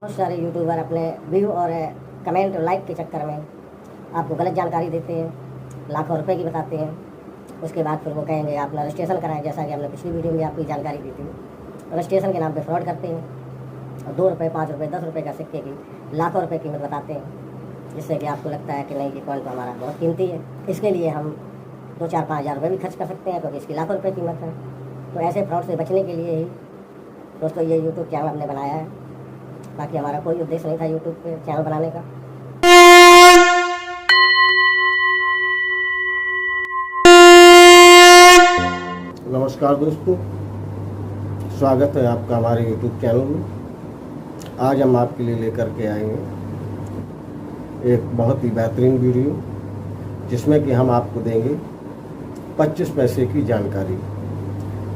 बहुत सारे यूट्यूबर अपने व्यू और कमेंट और लाइक के चक्कर में आपको गलत जानकारी देते हैं, लाखों रुपए की बताते हैं। उसके बाद फिर वो कहेंगे आप रजिस्ट्रेशन कराएं, जैसा कि हमने पिछली वीडियो में आपकी जानकारी दी थी। रजिस्ट्रेशन के नाम पे फ्रॉड करते हैं और 2 रुपये, 5 रुपये, 10 रुपये का सिक्के की लाखों रुपए कीमत बताते हैं, जिससे कि आपको लगता है कि नहीं, ये कॉइन तो हमारा बहुत कीमती है, इसके लिए हम 2, 4, 5 हज़ार रुपये भी खर्च कर सकते हैं क्योंकि इसकी लाखों रुपये कीमत है। तो ऐसे फ्रॉड से बचने के लिए ही दोस्तों ये यूट्यूब चैनल हमने बनाया है। बाकी हमारा कोई उद्देश्य नहीं था यूट्यूब पे चैनल बनाने का। नमस्कार दोस्तों, स्वागत है आपका हमारे यूट्यूब चैनल में। आज हम आपके लिए लेकर के आए हैं एक बहुत ही बेहतरीन वीडियो, जिसमें कि हम आपको देंगे 25 पैसे की जानकारी।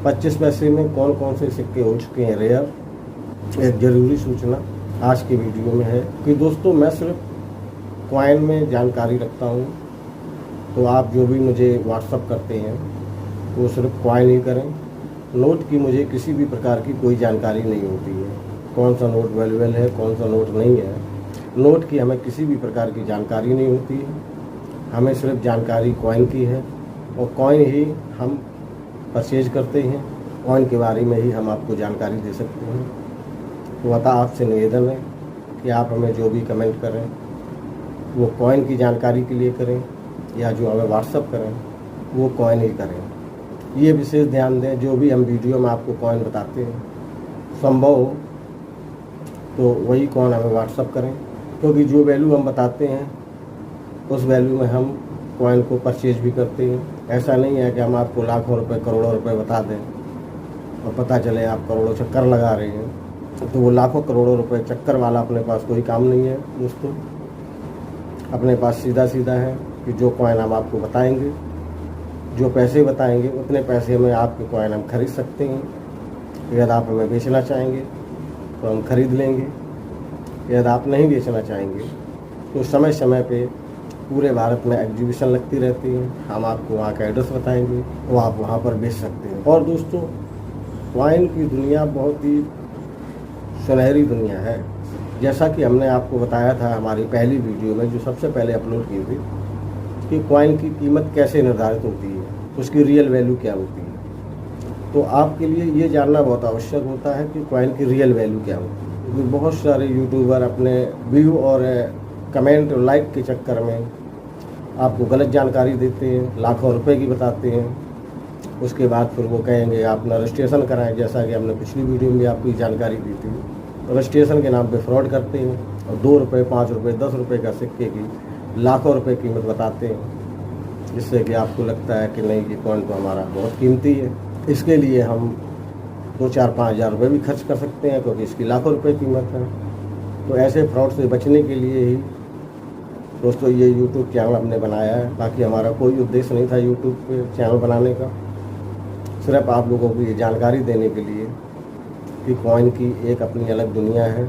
25 पैसे में कौन कौन से सिक्के हो चुके हैं रेयर। एक ज़रूरी सूचना आज की वीडियो में है कि दोस्तों, मैं सिर्फ कॉइन में जानकारी रखता हूँ, तो आप जो भी मुझे व्हाट्सअप करते हैं वो सिर्फ कॉइन ही करें। नोट की मुझे किसी भी प्रकार की कोई जानकारी नहीं होती है, कौन सा नोट वैल्यूएबल है, कौन सा नोट नहीं है। नोट की हमें किसी भी प्रकार की जानकारी नहीं होती है, हमें सिर्फ जानकारी कॉइन की है और कॉइन ही हम परचेज करते हैं। कॉइन के बारे में ही हम आपको जानकारी दे सकते हैं। तो अतः आपसे निवेदन है कि आप हमें जो भी कमेंट करें वो कॉइन की जानकारी के लिए करें, या जो हमें व्हाट्सअप करें वो कॉइन ही करें। ये विशेष ध्यान दें, जो भी हम वीडियो में आपको कॉइन बताते हैं संभव हो तो वही कॉइन हमें व्हाट्सअप करें, क्योंकि जो वैल्यू हम बताते हैं उस वैल्यू में हम कॉइन को परचेज भी करते हैं। ऐसा नहीं है कि हम आपको लाखों रुपए, करोड़ों रुपए बता दें और पता चले आप करोड़ों चक्कर लगा रहे हैं, तो वो लाखों करोड़ों रुपए चक्कर वाला अपने पास कोई काम नहीं है दोस्तों। अपने पास सीधा सीधा है कि जो कॉइन हम आपको बताएंगे, जो पैसे बताएंगे, उतने पैसे में आपके कॉइन हम खरीद सकते हैं। यदि आप हमें बेचना चाहेंगे तो हम खरीद लेंगे, यदि आप नहीं बेचना चाहेंगे तो समय समय पे पूरे भारत में एग्जीबिशन लगती रहती है, हम आपको वहाँ का एड्रेस बताएंगे, वो आप वहाँ पर बेच सकते हैं। और दोस्तों, कॉइन की दुनिया बहुत ही सुनहरी दुनिया है। जैसा कि हमने आपको बताया था हमारी पहली वीडियो में, जो सबसे पहले अपलोड की थी, कि कॉइन की कीमत कैसे निर्धारित होती है, उसकी रियल वैल्यू क्या होती है। तो आपके लिए ये जानना बहुत आवश्यक होता है कि कॉइन की रियल वैल्यू क्या होती है, क्योंकि बहुत सारे यूट्यूबर अपने व्यू और कमेंट और लाइक के चक्कर में आपको गलत जानकारी देते हैं, लाखों रुपए की बताते हैं। उसके बाद फिर वो कहेंगे आप ना रजिस्ट्रेशन कराएं, जैसा कि हमने पिछली वीडियो में आपको जानकारी दी थी। रजिस्ट्रेशन के नाम पे फ्रॉड करते हैं और 2 रुपये, 5 रुपये, 10 रुपये का सिक्के की लाखों रुपए कीमत बताते हैं, जिससे कि आपको लगता है कि नहीं, ये कॉइन तो हमारा बहुत कीमती है, इसके लिए हम 2, 4, 5 हज़ार रुपये भी खर्च कर सकते हैं क्योंकि इसकी लाखों रुपए कीमत है। तो ऐसे फ्रॉड से बचने के लिए ही दोस्तों ये यूट्यूब चैनल हमने बनाया है। बाकी हमारा कोई उद्देश्य नहीं था यूट्यूब पे चैनल बनाने का, सिर्फ आप लोगों को ये जानकारी देने के लिए कि कॉइन की एक अपनी अलग दुनिया है।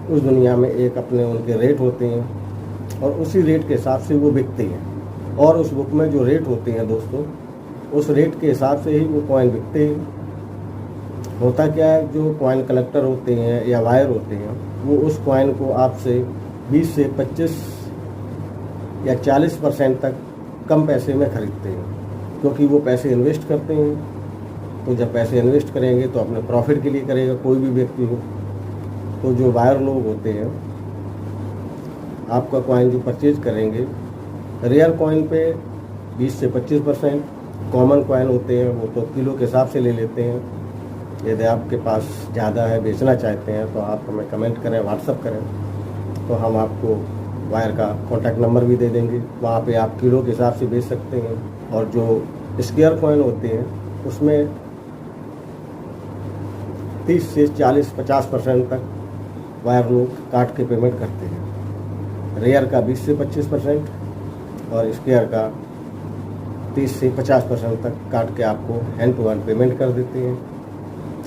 उस दुनिया में एक अपने उनके रेट होते हैं और उसी रेट के हिसाब से वो बिकते हैं, और उस बुक में जो रेट होते हैं दोस्तों, उस रेट के हिसाब से ही वो कॉइन बिकते हैं। होता क्या है, जो कॉइन कलेक्टर होते हैं या वायर होते हैं, वो उस कॉइन को आपसे 20 से 25 या 40% तक कम पैसे में खरीदते हैं, क्योंकि वो पैसे इन्वेस्ट करते हैं। तो जब पैसे इन्वेस्ट करेंगे तो अपने प्रॉफिट के लिए करेगा कोई भी व्यक्ति हो। तो जो बायर लोग होते हैं, आपका कॉइन जो परचेज करेंगे, रेयर कॉइन पे 20 से 25%, कॉमन कॉइन होते हैं वो तो किलो के हिसाब से ले लेते हैं। यदि आपके पास ज़्यादा है, बेचना चाहते हैं, तो आप हमें कमेंट करें, व्हाट्सअप करें, तो हम आपको वायर का कॉन्टैक्ट नंबर भी दे देंगे। वहाँ पे आप किलो के हिसाब से बेच सकते हैं। और जो स्क्वायर कॉइन होते हैं उसमें 30 से 40-50% तक वायर लोग काट के पेमेंट करते हैं। रेयर का 20 से 25% और स्क्वायर का 30 से 50% तक काट के आपको हैंड टू हैंड पेमेंट कर देते हैं,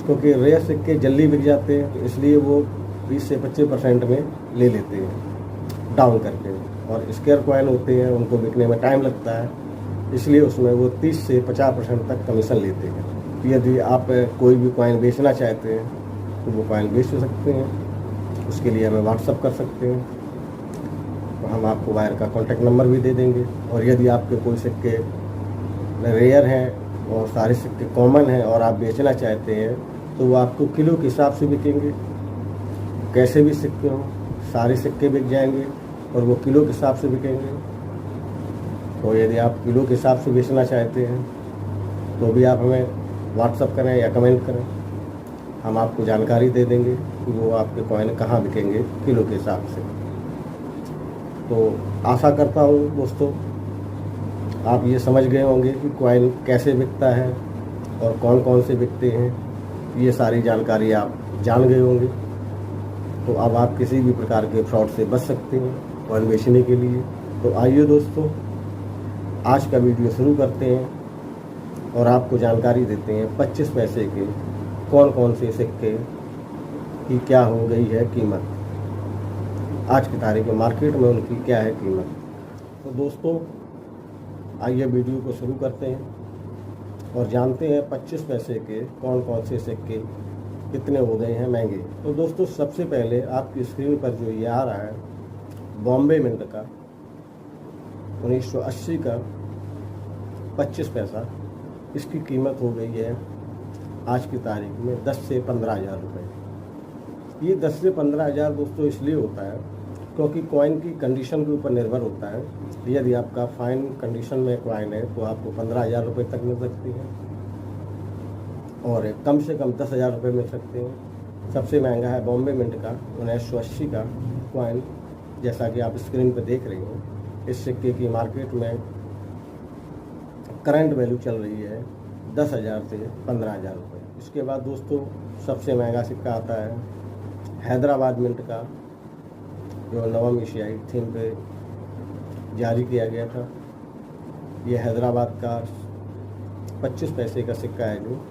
क्योंकि रेयर सिक्के जल्दी बिक जाते हैं, तो इसलिए वो 20 से 25% में ले लेते हैं डाउन करके। और स्क्वायर कॉइन होते हैं, उनको बिकने में टाइम लगता है, इसलिए उसमें वो 30 से 50% तक कमीशन लेते हैं। यदि आप कोई भी कॉइन बेचना चाहते हैं तो वो कॉइन बेच सकते हैं। उसके लिए हमें व्हाट्सअप कर सकते हैं, तो हम आपको वायर का कॉन्टैक्ट नंबर भी दे देंगे। और यदि आपके कोई सिक्के रेयर हैं और सारे सिक्के कॉमन हैं और आप बेचना चाहते हैं तो वो आपको किलो के हिसाब से बिकेंगे। कैसे भी सिक्के हों, सारे सिक्के बिक जाएंगे और वो किलो के हिसाब से बिकेंगे। तो यदि आप किलो के हिसाब से बेचना चाहते हैं तो भी आप हमें व्हाट्सअप करें या कमेंट करें, हम आपको जानकारी दे देंगे कि वो आपके कॉइन कहाँ बिकेंगे किलो के हिसाब से। तो आशा करता हूँ दोस्तों आप ये समझ गए होंगे कि कॉइन कैसे बिकता है और कौन कौन से बिकते हैं। ये सारी जानकारी आप जान गए होंगे, तो अब आप किसी भी प्रकार के फ्रॉड से बच सकते हैं कॉइन बेचने के लिए। तो आइए दोस्तों आज का वीडियो शुरू करते हैं और आपको जानकारी देते हैं 25 पैसे के कौन कौन से सिक्के की क्या हो गई है कीमत, आज की तारीख में मार्केट में उनकी क्या है कीमत। तो दोस्तों आइए वीडियो को शुरू करते हैं और जानते हैं 25 पैसे के कौन कौन से सिक्के कितने हो गए हैं महंगे। तो दोस्तों सबसे पहले आपकी स्क्रीन पर जो ये आ रहा है बॉम्बे मिंट का 1980 का 25 पैसा, इसकी कीमत हो गई है आज की तारीख में 10 से 15 हज़ार रुपये। ये 10 से 15 हज़ार दोस्तों इसलिए होता है क्योंकि कॉइन की कंडीशन के ऊपर निर्भर होता है। यदि आपका फाइन कंडीशन में कॉइन है तो आपको 15 हज़ार रुपये तक मिल सकती है और कम से कम 10 हज़ार रुपये मिल सकते हैं। सबसे महंगा है बॉम्बे मिंट का 1980 का कॉइन, जैसा कि आप स्क्रीन पर देख रहे हैं। इस सिक्के की मार्केट में करंट वैल्यू चल रही है 10,000 से 15,000 रुपये। इसके बाद दोस्तों सबसे महंगा सिक्का आता है हैदराबाद मिंट का, जो नवम एशियाई थीम पे जारी किया गया था। ये हैदराबाद का 25 पैसे का सिक्का है जो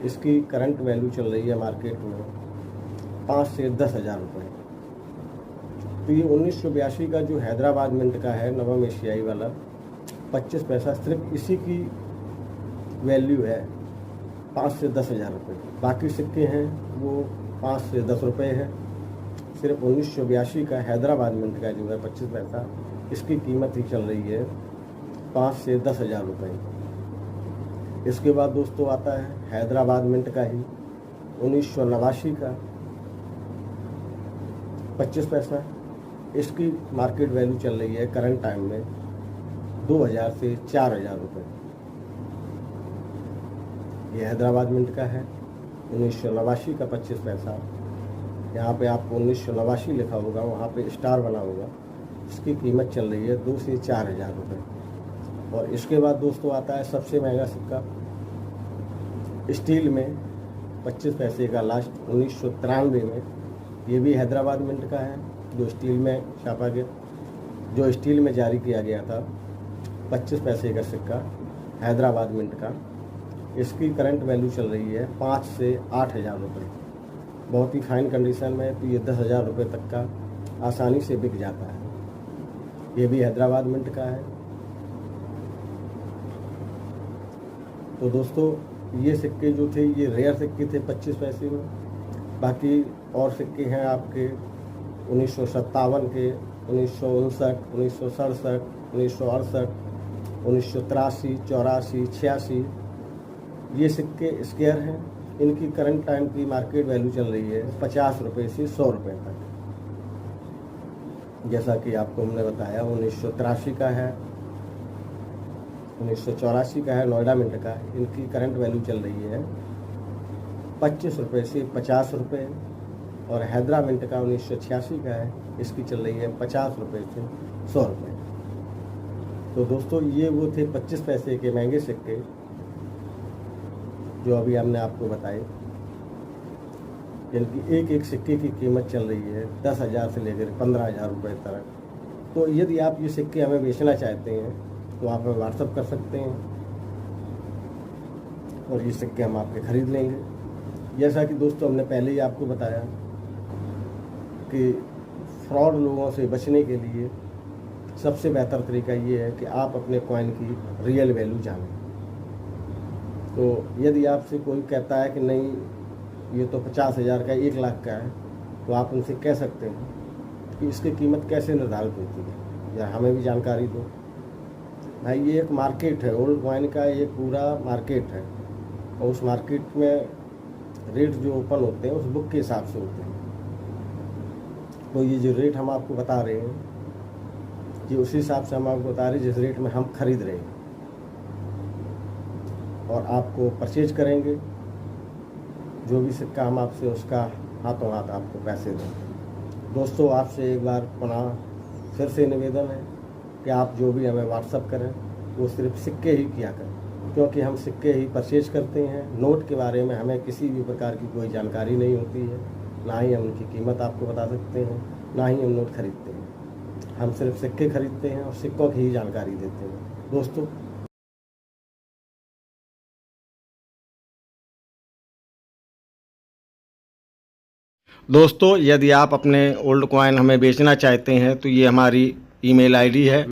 इसकी करंट वैल्यू चल रही है मार्केट में 5 से 10,000 रुपये। तो ये 1982 का जो हैदराबाद मिंट का है नवम एशियाई वाला 25 पैसा, सिर्फ इसी की वैल्यू है 5 से 10,000 रुपये। बाकी सिक्के हैं वो 5 से 10 रुपये हैं। सिर्फ 1982 का हैदराबाद मिंट का जो है 25 पैसा, इसकी कीमत ही चल रही है 5 से 10,000 रुपये। इसके बाद दोस्तों आता है हैदराबाद मिंट का ही 1989 का 25 पैसा, इसकी मार्केट वैल्यू चल रही है करंट टाइम में 2,000 से 4,000 रुपये। ये हैदराबाद मिंट का है 1989 का 25 पैसा। यहाँ पे आपको 1989 लिखा होगा, वहाँ पे स्टार बना होगा। इसकी कीमत चल रही है 2 से 4,000 रुपये। और इसके बाद दोस्तों आता है सबसे महंगा सिक्का स्टील में 25 पैसे का लास्ट 1993 में। ये भी हैदराबाद मिंट का है जो स्टील में छापा गया, जो स्टील में जारी किया गया था 25 पैसे का सिक्का हैदराबाद मिंट का। इसकी करंट वैल्यू चल रही है 5 से 8,000 रुपये। बहुत ही फाइन कंडीशन में, तो ये 10,000 रुपये तक का आसानी से बिक जाता है। ये भी हैदराबाद मिंट का है। तो दोस्तों ये सिक्के जो थे ये रेयर सिक्के थे 25 पैसे में। बाकी और सिक्के हैं आपके 1957 के, 1959, 1967, 1968, 1983, 84, 86 ये सिक्के स्क्वायर हैं। इनकी करंट टाइम की मार्केट वैल्यू चल रही है 50 रुपये से 100 रुपये तक। जैसा कि आपको हमने बताया 1983 का है, 1984 का है नोएडा मिंट का। इनकी करंट वैल्यू चल रही है 25 रुपये से 50 रुपये। और हैदरा मिंट का 1986 का है, इसकी चल रही है 50 रुपये से 100 रुपये। तो दोस्तों ये वो थे 25 पैसे के महंगे सिक्के जो अभी हमने आपको बताए, जिनकी एक एक सिक्के की कीमत चल रही है 10,000 से लेकर 15,000 रुपये तक। तो यदि आप ये सिक्के हमें बेचना चाहते हैं तो आप हमें व्हाट्सअप कर सकते हैं और ये सिक्के हम आपके ख़रीद लेंगे। जैसा कि दोस्तों हमने पहले ही आपको बताया कि फ्रॉड लोगों से बचने के लिए सबसे बेहतर तरीका ये है कि आप अपने कॉइन की रियल वैल्यू जानें। तो यदि आपसे कोई कहता है कि नहीं ये तो 50,000 का 1 लाख का है, तो आप उनसे कह सकते हैं कि इसकी कीमत कैसे निर्धारित होती है, या हमें भी जानकारी दो। भाई ये एक मार्केट है, ओल्ड कॉइन का एक पूरा मार्केट है, और उस मार्केट में रेट जो ओपन होते हैं उस बुक के हिसाब से होते हैं। तो ये जो रेट हम आपको बता रहे हैं, ये उसी हिसाब से हम आपको बता रहे हैं जिस रेट में हम खरीद रहे हैं, और आपको परचेज करेंगे जो भी सिक्का हम आपसे उसका हाथों हाथ आपको पैसे दें। दोस्तों, आपसे एक बार पुनः फिर से निवेदन है कि आप जो भी हमें व्हाट्सअप करें वो सिर्फ सिक्के ही किया करें, क्योंकि हम सिक्के ही परचेज करते हैं। नोट के बारे में हमें किसी भी प्रकार की कोई जानकारी नहीं होती है, ना ही हम उनकी कीमत आपको बता सकते हैं, ना ही हम नोट खरीदते हैं। हम सिर्फ सिक्के खरीदते हैं और सिक्कों की ही जानकारी देते हैं। दोस्तों, यदि आप अपने ओल्ड कॉइन हमें बेचना चाहते हैं तो ये हमारी ईमेल आईडी है।